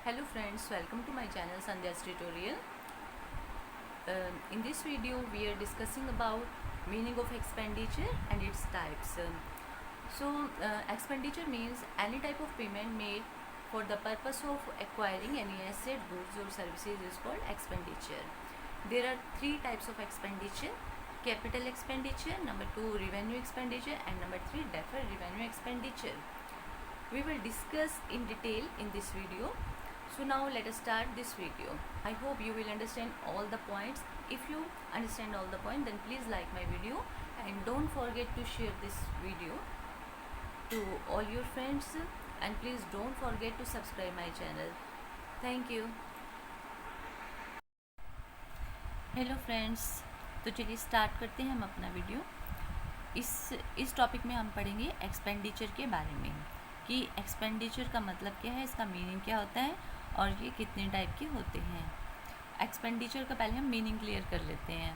Hello friends, welcome to my channel Sandhya's tutorial. In this video we are discussing about meaning of expenditure and its types. Expenditure means any type of payment made for the purpose of acquiring any asset, goods or services is called expenditure. There are three types of expenditure: capital expenditure, number two revenue expenditure, and number three deferred revenue expenditure. We will discuss in detail in this video. So now let us start this video. I hope you will understand all the points. If you understand all the points, then please like my video and don't forget to share this video to all your friends, and please don't forget to subscribe my channel. Thank you. Hello friends, तो चलिए start करते हैं हम अपना video. इस topic में हम पढ़ेंगे एक्सपेंडिचर के बारे में कि एक्सपेंडिचर का मतलब क्या है, इसका मीनिंग क्या होता है और ये कितने टाइप के होते हैं। एक्सपेंडिचर का पहले हम मीनिंग क्लियर कर लेते हैं।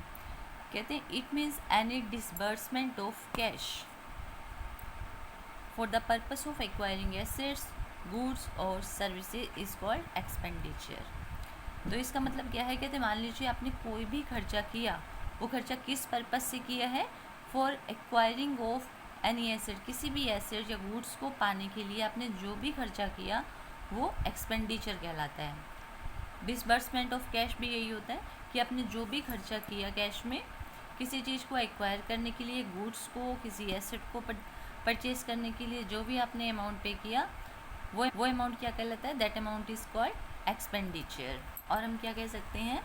कहते हैं it means any disbursement of cash for the purpose of acquiring assets, goods और सर्विसेज इज कॉल्ड एक्सपेंडिचर। तो इसका मतलब क्या है, कहते मान लीजिए आपने कोई भी खर्चा किया, वो खर्चा किस पर्पस से किया है, for acquiring of any asset, किसी भी एसेट या गुड्स को पाने के लिए आपने जो भी खर्चा किया वो एक्सपेंडिचर कहलाता है। डिसबर्समेंट ऑफ कैश भी यही होता है कि आपने जो भी खर्चा किया कैश में किसी चीज़ को एक्वायर करने के लिए, गुड्स को, किसी एसेट को परचेज करने के लिए जो भी आपने अमाउंट पे किया वो अमाउंट क्या कहलाता है, that amount is called expenditure. और हम क्या कह सकते हैं,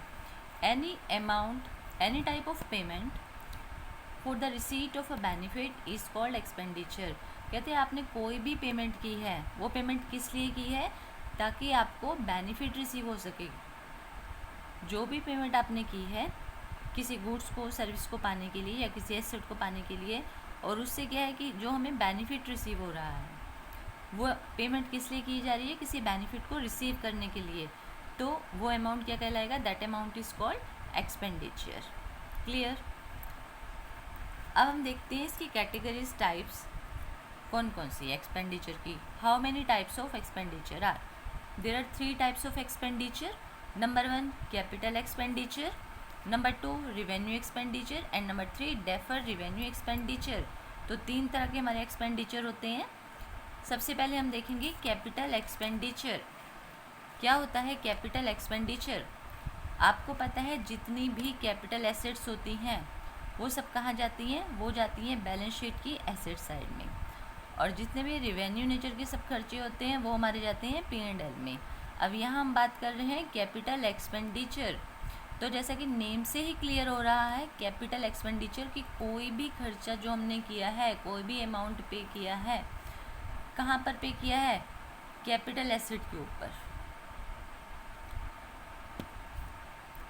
any amount, any type of payment for the receipt of a benefit is called expenditure. कहते हैं आपने कोई भी पेमेंट की है, वो पेमेंट किस लिए की है, ताकि आपको बेनिफिट रिसीव हो सके। जो भी पेमेंट आपने की है किसी गुड्स को, सर्विस को पाने के लिए या किसी एसेट को पाने के लिए, और उससे क्या है कि जो हमें बेनिफिट रिसीव हो रहा है, वो पेमेंट किस लिए की जा रही है, किसी बेनिफिट को रिसीव करने के लिए, तो वो अमाउंट क्या कहलाएगा, that amount is called expenditure. Clear. अब हम देखते हैं इसकी कैटेगरीज, टाइप्स कौन कौन सी एक्सपेंडिचर की। How many types of expenditure are there are? Three types of expenditure. Number one capital expenditure, number two revenue expenditure and number three deferred revenue expenditure. तो तीन तरह के हमारे एक्सपेंडिचर होते हैं। सबसे पहले हम देखेंगे कैपिटल एक्सपेंडिचर। क्या होता है कैपिटल एक्सपेंडिचर? आपको पता है जितनी भी कैपिटल एसेट्स होती हैं वो सब कहाँ जाती हैं, वो जाती हैं बैलेंस शीट की एसेट साइड में, और जितने भी रिवेन्यू नेचर के सब खर्चे होते हैं वो हमारे जाते हैं P&L में। अब यहाँ हम बात कर रहे हैं कैपिटल एक्सपेंडिचर। तो जैसा कि नेम से ही क्लियर हो रहा है, कैपिटल एक्सपेंडिचर की कोई भी खर्चा जो हमने किया है, कोई भी अमाउंट पे किया है, कहाँ पर पे किया है, कैपिटल एसेट के ऊपर।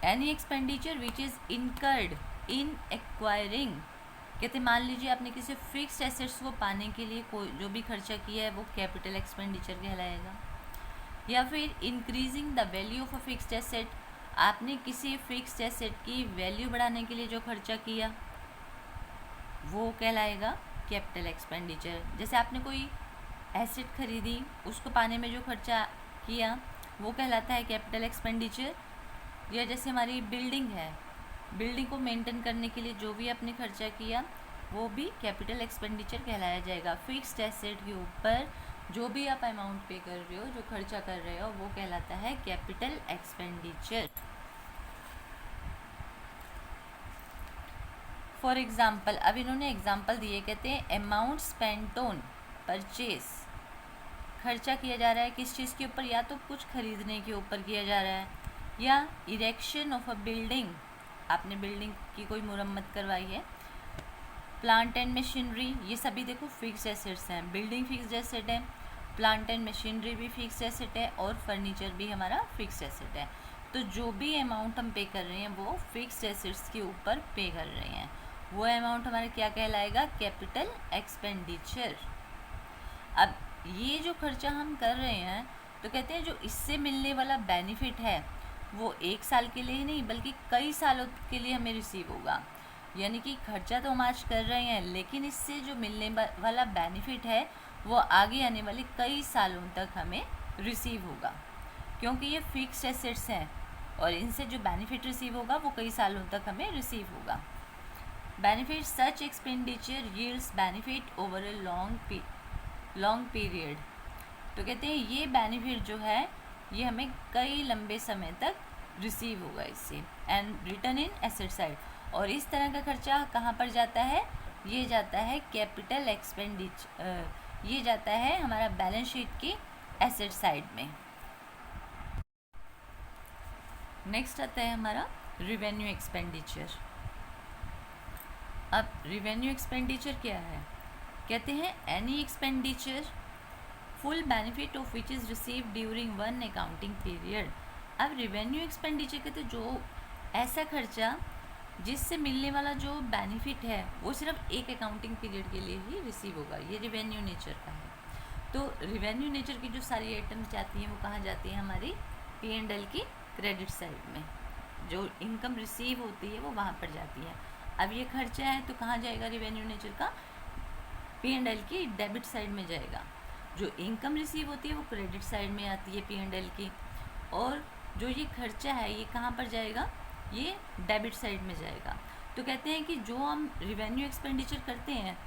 Any expenditure which is incurred in acquiring, कहते मान लीजिए आपने किसी फिक्स्ड एसेट्स को पाने के लिए कोई जो भी खर्चा किया है वो कैपिटल एक्सपेंडिचर कहलाएगा। या फिर increasing the value of a fixed asset, आपने किसी फिक्स्ड एसेट की वैल्यू बढ़ाने के लिए जो खर्चा किया वो कहलाएगा कैपिटल एक्सपेंडिचर। जैसे आपने कोई एसेट खरीदी, उसको पाने में जो खर्चा किया वो कहलाता है कैपिटल एक्सपेंडिचर। या जैसे हमारी बिल्डिंग है, बिल्डिंग को मेंटेन करने के लिए जो भी आपने खर्चा किया वो भी कैपिटल एक्सपेंडिचर कहलाया जाएगा। फिक्स्ड एसेट के ऊपर जो भी आप अमाउंट पे कर रहे हो, जो खर्चा कर रहे हो, वो कहलाता है कैपिटल एक्सपेंडिचर। फॉर एग्जाम्पल, अब इन्होंने एग्जाम्पल दिए, कहते हैं अमाउंट स्पेंट ऑन परचेज, खर्चा किया जा रहा है किस चीज़ के ऊपर, या तो कुछ खरीदने के ऊपर किया जा रहा है, या इरेक्शन ऑफ अ बिल्डिंग, आपने बिल्डिंग की कोई मुरम्मत करवाई है, प्लांट एंड मशीनरी, ये सभी देखो फिक्स्ड एसेट्स हैं। बिल्डिंग फिक्स्ड एसेट है, प्लांट एंड मशीनरी भी फिक्स्ड एसेट है, और फर्नीचर भी हमारा फिक्स्ड एसेट है। तो जो भी अमाउंट हम पे कर रहे हैं वो फिक्स्ड एसेट्स के ऊपर पे कर रहे हैं, वो अमाउंट हमारा क्या कहलाएगा, कैपिटल एक्सपेंडिचर। अब ये जो खर्चा हम कर रहे हैं, तो कहते हैं जो इससे मिलने वाला बेनिफिट है वो एक साल के लिए ही नहीं बल्कि कई सालों के लिए हमें रिसीव होगा। यानी कि खर्चा तो हम आज कर रहे हैं, लेकिन इससे जो मिलने वाला बेनिफिट है वो आगे आने वाले कई सालों तक हमें रिसीव होगा। क्योंकि ये फिक्स्ड एसेट्स हैं और इनसे जो बेनिफिट रिसीव होगा वो कई सालों तक हमें रिसीव होगा। Benefit such expenditure yields benefit over a long period. तो कहते हैं ये बेनिफिट जो है ये हमें कई लंबे समय तक रिसीव होगा इससे। And return in asset side, और इस तरह का खर्चा कहाँ पर जाता है, ये जाता है कैपिटल एक्सपेंडिचर, ये जाता है हमारा बैलेंस शीट की एसेट साइड में। नेक्स्ट आता है हमारा रिवेन्यू एक्सपेंडिचर। अब रिवेन्यू एक्सपेंडिचर क्या है, कहते हैं any expenditure full benefit of which is receive during one accounting period. अब रिवेन्यू एक्सपेंडिचर कहते हैं जो ऐसा खर्चा जिससे मिलने वाला जो बेनिफिट है वो सिर्फ एक अकाउंटिंग पीरियड के लिए ही रिसीव होगा, ये रिवेन्यू नेचर का है। तो रिवेन्यू नेचर की जो सारी आइटम्स जाती हैं वो कहाँ जाती हैं, हमारी P&L की क्रेडिट साइड में। जो इनकम रिसीव होती है वो वहाँ पर जाती है। अब ये खर्चा है तो कहाँ जाएगा, रिवेन्यू नेचर का P&L की डेबिट साइड में जाएगा। जो इनकम रिसीव होती है वो क्रेडिट साइड में आती है P&L की, और जो ये खर्चा है ये कहाँ पर जाएगा, ये डेबिट साइड में जाएगा। तो कहते हैं कि जो हम रिवेन्यू एक्सपेंडिचर करते हैं,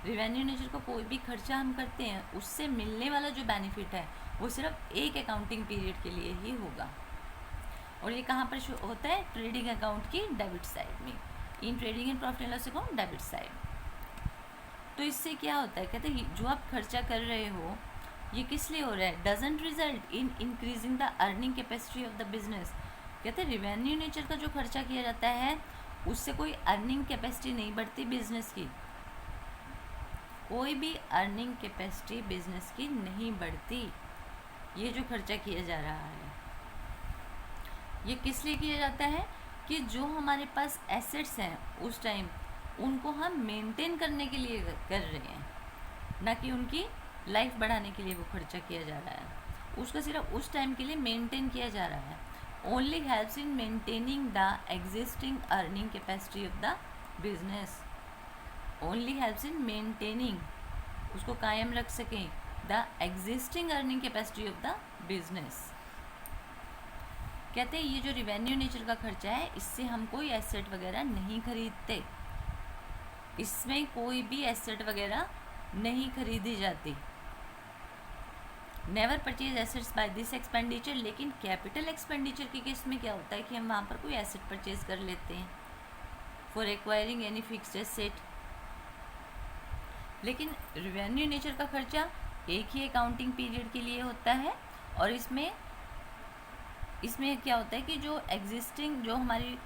रिवेन्यू नेचर का कोई भी खर्चा हम करते हैं, उससे मिलने वाला जो बेनिफिट है वो सिर्फ एक अकाउंटिंग पीरियड के लिए ही होगा। और ये कहाँ पर होता है, ट्रेडिंग अकाउंट की डेबिट साइड में, in trading and profit and loss account debit side. तो इससे क्या होता है, कहते हैं जो आप खर्चा कर रहे हो ये किस लिए हो रहा है, doesn't result in increasing the earning capacity of the business. कहते हैं रिवेन्यू नेचर का जो खर्चा किया जाता है उससे कोई अर्निंग कैपेसिटी नहीं बढ़ती बिजनेस की, कोई भी अर्निंग कैपेसिटी बिजनेस की नहीं बढ़ती। ये जो खर्चा किया जा रहा है ये किस लिए किया जाता है कि जो हमारे पास एसेट्स हैं उस टाइम उनको हम मेंटेन करने के लिए कर रहे हैं, ना कि उनकी लाइफ बढ़ाने के लिए वो खर्चा किया जा रहा है। उसका सिर्फ उस टाइम के लिए मेंटेन किया जा रहा है। Only helps in maintaining the existing earning capacity of the business. Only helps in maintaining, उसको कायम रख सकें, the existing earning capacity of the business. कहते हैं ये जो रिवेन्यू नेचर का खर्चा है इससे हम कोई एसेट वगैरह नहीं खरीदते, इसमें कोई भी एसेट वगैरह नहीं खरीदी जाती। Never purchase assets by this expenditure. लेकिन कैपिटल एक्सपेंडिचर के केस में क्या होता है कि हम वहाँ पर कोई एसेट परचेज कर लेते हैं for acquiring any fixed asset. लेकिन रिवेन्यू नेचर का खर्चा एक ही अकाउंटिंग पीरियड के लिए होता है, और इसमें क्या होता है कि जो एग्जिस्टिंग जो हमारी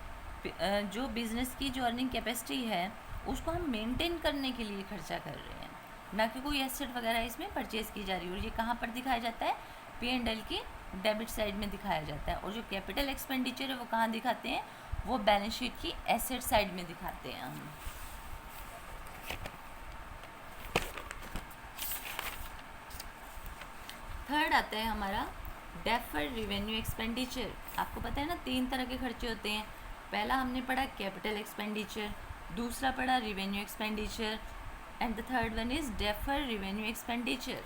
जो बिज़नेस की जो अर्निंग कैपेसिटी है उसको हम मेंटेन करने के लिए खर्चा कर रहे हैं, ना कि कोई एसेट वगैरह इसमें परचेज की जा रही है। और ये कहाँ पर दिखाया जाता है, P&L की डेबिट साइड में दिखाया जाता है। और जो कैपिटल एक्सपेंडिचर है वो कहाँ दिखाते हैं, वो बैलेंस शीट की एसेट साइड में दिखाते हैं हम। थर्ड आता है हमारा डेफर्ड रिवेन्यू एक्सपेंडिचर। आपको पता है ना 3 तरह के खर्चे होते हैं। पहला हमने पढ़ा कैपिटल एक्सपेंडिचर, दूसरा पढ़ा revenue expenditure, and the third one is deferred revenue expenditure.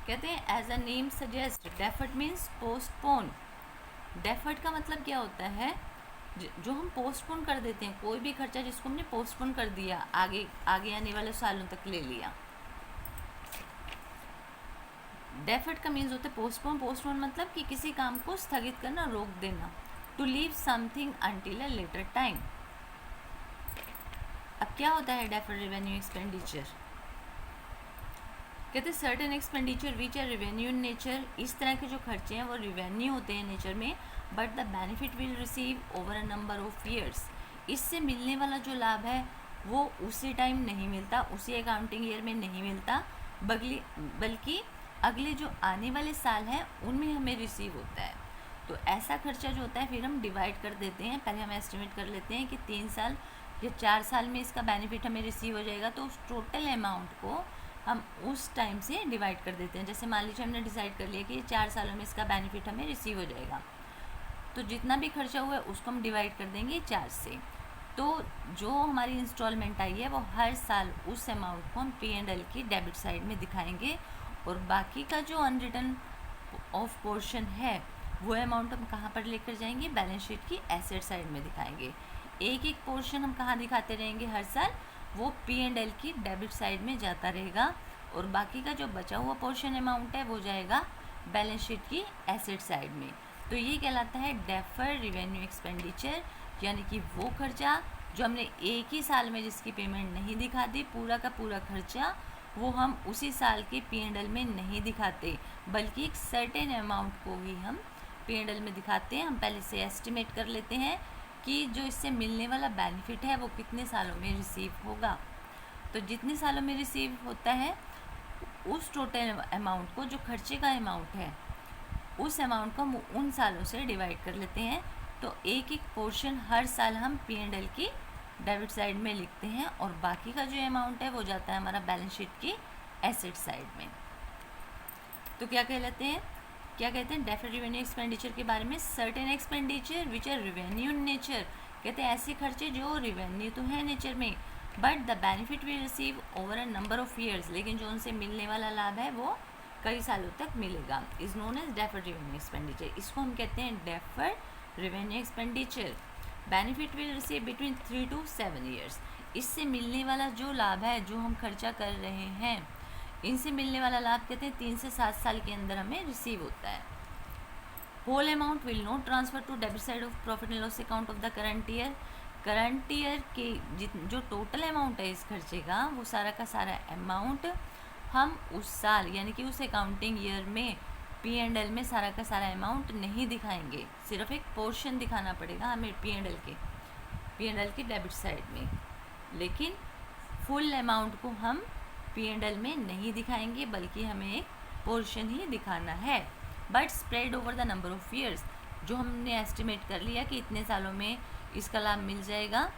कहते हैं as a name suggest, deferred means postpone. Deferred का मतलब क्या होता है, जो हम पोस्टपोन कर देते हैं, कोई भी खर्चा जिसको हमने पोस्टपोन कर दिया, आगे आने वाले सालों तक ले लिया। डेफर्ड का मीन्स होता है पोस्टपोन। पोस्टपोन मतलब कि किसी काम को स्थगित करना, रोक देना, to leave something until a later time. अब क्या होता है डेफर्ड रेवेन्यू एक्सपेंडिचर, कहते हैं certain expenditure which are revenue in nature. इस तरह के जो खर्चे हैं वो रेवेन्यू होते हैं नेचर में, but the benefit will receive over a number of years. इससे मिलने वाला जो लाभ है वो उसी टाइम नहीं मिलता, उसी अकाउंटिंग ईयर में नहीं मिलता, बल्कि अगले जो आने वाले साल हैं उनमें हमें रिसीव होता है। तो ऐसा खर्चा जो होता है फिर हम डिवाइड कर देते हैं। पहले हम एस्टिमेट कर लेते हैं कि 3 साल या 4 साल में इसका बेनिफिट हमें रिसीव हो जाएगा, तो उस टोटल अमाउंट को हम उस टाइम से डिवाइड कर देते हैं। जैसे मान लीजिए हमने डिसाइड कर लिया कि 4 सालों में इसका बेनिफिट हमें रिसीव हो जाएगा, तो जितना भी खर्चा हुआ है उसको हम डिवाइड कर देंगे 4 से। तो जो हमारी इंस्टॉलमेंट आई है वो हर साल उस अमाउंट को हम P&L की डेबिट साइड में दिखाएंगे, और बाकी का जो अनरिटर्न ऑफ पोर्शन है वो अमाउंट हम कहाँ पर लेकर जाएंगे, बैलेंस शीट की एसेट साइड में दिखाएंगे। एक एक पोर्शन हम कहाँ दिखाते रहेंगे हर साल, वो P&L की डेबिट साइड में जाता रहेगा, और बाकी का जो बचा हुआ पोर्शन अमाउंट है वो जाएगा बैलेंस शीट की एसेट साइड में। तो ये कहलाता है डेफर्ड रेवेन्यू एक्सपेंडिचर, यानी कि वो खर्चा जो हमने एक ही साल में जिसकी पेमेंट नहीं दिखा दी, पूरा का पूरा खर्चा वो हम उसी साल के P&L में नहीं दिखाते, बल्कि एक सर्टेन अमाउंट को ही हम P&L में दिखाते हैं। हम पहले से एस्टिमेट कर लेते हैं कि जो इससे मिलने वाला बेनिफिट है वो कितने सालों में रिसीव होगा। तो जितने सालों में रिसीव होता है उस टोटल अमाउंट को, जो खर्चे का अमाउंट है, उस अमाउंट को हम उन सालों से डिवाइड कर लेते हैं। तो एक एक पोर्शन हर साल हम P&L की डेबिट साइड में लिखते हैं, और बाकी का जो अमाउंट है वो जाता है हमारा बैलेंस शीट की एसेट साइड में। तो क्या कहते हैं डेफर्ड रेवेन्यू एक्सपेंडिचर के बारे में, certain expenditure which are revenue in nature, कहते हैं ऐसे खर्चे जो रेवेन्यू तो है नेचर में, but the benefit we receive over a number of years, लेकिन जो उनसे मिलने वाला लाभ है वो कई सालों तक मिलेगा, is known as deferred revenue expenditure. इसको हम कहते हैं deferred revenue expenditure. Benefit will receive between 3 to 7 years, इससे मिलने वाला जो लाभ है, जो हम खर्चा कर रहे हैं, इनसे मिलने वाला लाभ कहते हैं 3 से 7 साल के अंदर हमें रिसीव होता है। Whole amount will not transfer to debit side of profit and loss account of the current year. Current year के जो टोटल अमाउंट है इस खर्चे का, वो सारा का सारा अमाउंट हम उस साल यानी कि उस अकाउंटिंग ईयर में P&L में सारा का सारा अमाउंट नहीं दिखाएंगे, सिर्फ एक पोर्शन दिखाना पड़ेगा हमें P&L की डेबिट साइड में, लेकिन फुल अमाउंट को हम P&L में नहीं दिखाएंगे, बल्कि हमें एक पोर्शन ही दिखाना है, but spread over the number of years. जो हमने एस्टिमेट कर लिया कि इतने सालों में इसका लाभ मिल जाएगा,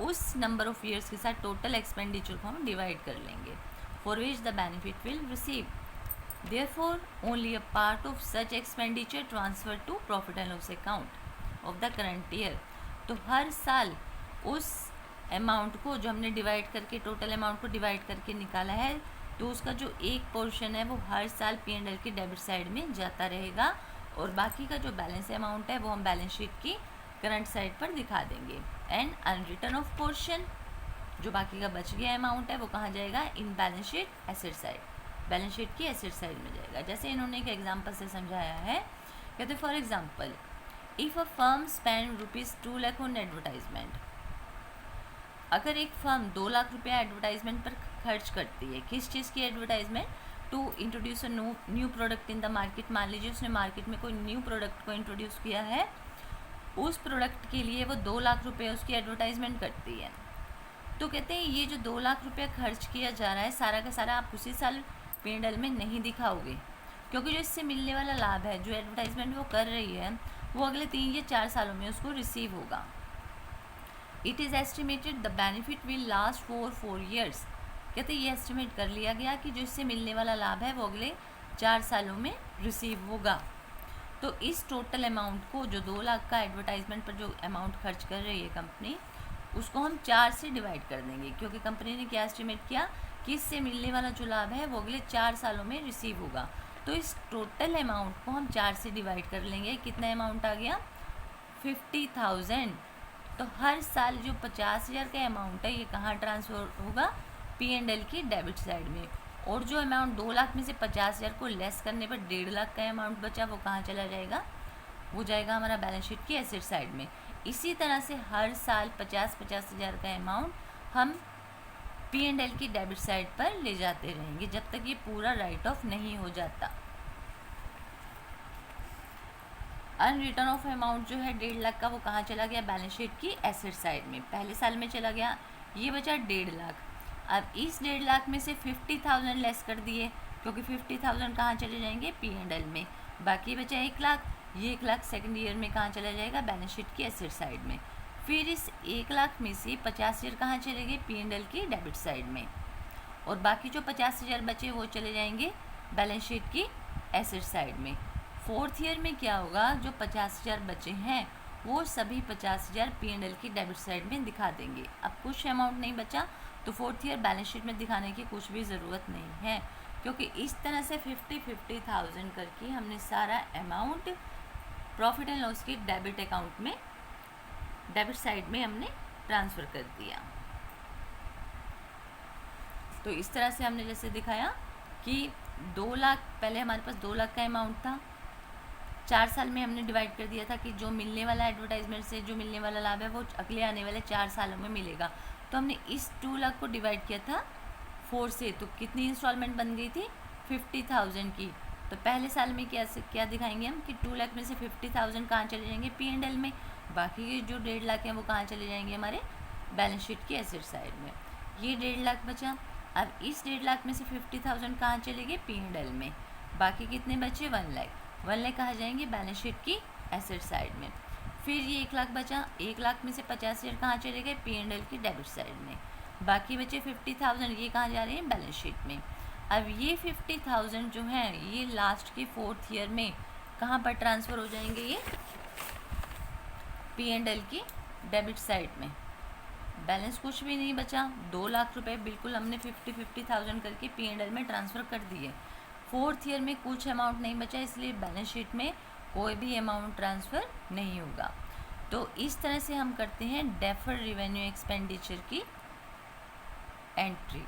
उस नंबर ऑफ ईयर्स के साथ टोटल एक्सपेंडिचर को हम डिवाइड कर लेंगे, for which the benefit will receive. Therefore, only a part of such expenditure transferred to profit and loss account of the current year। तो हर साल उस अमाउंट को जो हमने डिवाइड करके, टोटल अमाउंट को डिवाइड करके निकाला है, तो उसका जो एक पोर्शन है वो हर साल P&L की डेबिट साइड में जाता रहेगा, और बाकी का जो बैलेंस अमाउंट है वो हम बैलेंस शीट की करंट साइड पर दिखा देंगे। एंड अनरिटर्न ऑफ पोर्शन, जो बाकी का बच गया अमाउंट है वो कहाँ जाएगा, in balance sheet asset side, balance sheet की एसेट साइड में जाएगा। जैसे इन्होंने एक एग्जांपल से समझाया है, कहते for example if a firm spend ₹2 lakh on advertisement, अगर एक फर्म 2 लाख रुपया एडवर्टाइजमेंट पर खर्च करती है, किस चीज़ की advertisement, to introduce a new product in the market. मान लीजिए उसने मार्केट में कोई न्यू प्रोडक्ट को इंट्रोड्यूस किया है, उस प्रोडक्ट के लिए वो 2 लाख रुपये उसकी एडवर्टाइजमेंट करती है। तो कहते हैं ये जो 2 लाख रुपया खर्च किया जा रहा है, सारा का सारा आप उसी साल P&L में नहीं दिखाओगे, क्योंकि जो इससे मिलने वाला लाभ है, जो एडवर्टाइजमेंट वो कर रही है, वो अगले 3 या 4 सालों में उसको रिसीव होगा। It is estimated the benefit will last for 4 years, कहते ये एस्टिमेट कर लिया गया कि जो इससे मिलने वाला लाभ है वो अगले 4 सालों में रिसीव होगा। तो इस टोटल अमाउंट को, जो 2 लाख का एडवर्टाइजमेंट पर जो अमाउंट खर्च कर रही है कंपनी, उसको हम 4 से डिवाइड कर देंगे, क्योंकि कंपनी ने क्या एस्टिमेट किया कि इससे मिलने वाला जो लाभ है वो अगले 4 सालों में रिसीव होगा। तो इस टोटल अमाउंट को हम 4 से डिवाइड कर लेंगे। कितना अमाउंट आ गया, 50,000। तो हर साल जो 50,000 का अमाउंट है ये कहाँ ट्रांसफर होगा, P&L की डेबिट साइड में, और जो अमाउंट 2 लाख में से 50,000 को लेस करने पर 1.5 लाख का अमाउंट बचा, वो कहाँ चला जाएगा, वो जाएगा हमारा बैलेंस शीट की एसेट साइड में। इसी तरह से हर साल 50,000 का अमाउंट हम P&L की डेबिट साइड पर ले जाते रहेंगे, जब तक ये पूरा राइट ऑफ नहीं हो जाता। अनरिटर्न ऑफ अमाउंट जो है 1.5 लाख का, वो कहाँ चला गया, बैलेंस शीट की एसेट साइड में, पहले साल में चला गया, ये बचा 1.5 लाख। अब इस 1.5 लाख में से 50,000 लेस कर दिए, क्योंकि 50,000 कहाँ चले जाएंगे, P&L में, बाकी बचा 1 लाख। ये 1 लाख सेकेंड ईयर में कहाँ चला जाएगा, बैलेंस शीट की एसेट साइड में। फिर इस 1 लाख में से 50,000 कहाँ चले गए, P&L की डेबिट साइड में, और बाकी जो 50,000 बचे वो चले जाएंगे बैलेंस शीट की एसेट साइड में। 4th ईयर में क्या होगा, जो 50,000 बचे हैं वो सभी 50,000 P&L की डेबिट साइड में दिखा देंगे। अब कुछ अमाउंट नहीं बचा, तो 4th ईयर बैलेंस शीट में दिखाने की कुछ भी ज़रूरत नहीं है, क्योंकि इस तरह से 50,000 करके हमने सारा अमाउंट प्रॉफिट एंड लॉस की डेबिट अकाउंट में, डेबिट साइड में हमने ट्रांसफ़र कर दिया। तो इस तरह से हमने जैसे दिखाया कि 2 लाख, पहले हमारे पास 2 लाख का अमाउंट था, 4 साल में हमने डिवाइड कर दिया था कि जो मिलने वाला एडवर्टाइजमेंट से जो मिलने वाला लाभ है वो अगले आने वाले 4 सालों में मिलेगा। तो हमने इस 2 लाख को डिवाइड किया था 4 से, तो कितनी इंस्टॉलमेंट बन गई थी 50,000 की। तो पहले साल में क्या दिखाएंगे हम कि 2 लाख में से 50,000 कहाँ चले जाएंगे P&L में, बाकी के जो 1.5 लाख हैं वो कहाँ चले जाएंगे हमारे बैलेंस शीट की एसेट साइड में। ये 1.5 लाख बचा। अब इस 1.5 लाख में से 50,000 कहाँ चले गए P&L में, बाकी कितने बचे 1 लाख। 1 लाख कहाँ जाएंगे बैलेंस शीट की एसेट साइड में। फिर ये 1 लाख बचा, 1 लाख में से 50,000 कहाँ चले गए P&L की डेबिट साइड में, बाकी बचे 50,000, ये कहाँ जा रहे हैं बैलेंस शीट में। अब ये 50,000 जो हैं ये लास्ट के 4th ईयर में कहाँ पर ट्रांसफ़र हो जाएंगे, ये P&L की डेबिट साइड में। बैलेंस कुछ भी नहीं बचा, 2 लाख रुपए बिल्कुल हमने 50,000 करके P&L में ट्रांसफ़र कर दिए। 4th ईयर में कुछ अमाउंट नहीं बचा, इसलिए बैलेंस शीट में कोई भी अमाउंट ट्रांसफ़र नहीं होगा। तो इस तरह से हम करते हैं डेफर्ड रेवेन्यू एक्सपेंडिचर की एंट्री।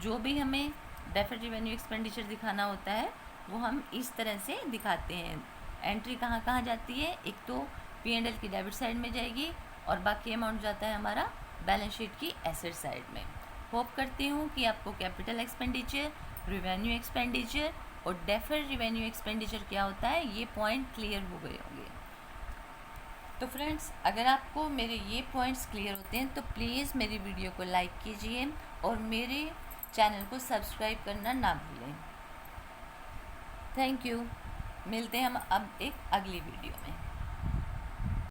जो भी हमें डेफर्ड रेवेन्यू एक्सपेंडिचर दिखाना होता है वो हम इस तरह से दिखाते हैं। एंट्री कहाँ कहाँ जाती है, एक तो P&L की डेबिट साइड में जाएगी और बाकी अमाउंट जाता है हमारा बैलेंस शीट की एसेट साइड में। होप करती हूँ कि आपको कैपिटल एक्सपेंडिचर, रेवेन्यू एक्सपेंडिचर और डेफर्ड रेवेन्यू एक्सपेंडिचर क्या होता है ये पॉइंट क्लियर हो गए होंगे। तो फ्रेंड्स, अगर आपको मेरे ये पॉइंट्स क्लियर होते हैं तो प्लीज़ मेरी वीडियो को लाइक कीजिए और मेरे चैनल को सब्सक्राइब करना ना भूलें। Thank you. मिलते हैं हम अब एक अगली वीडियो में।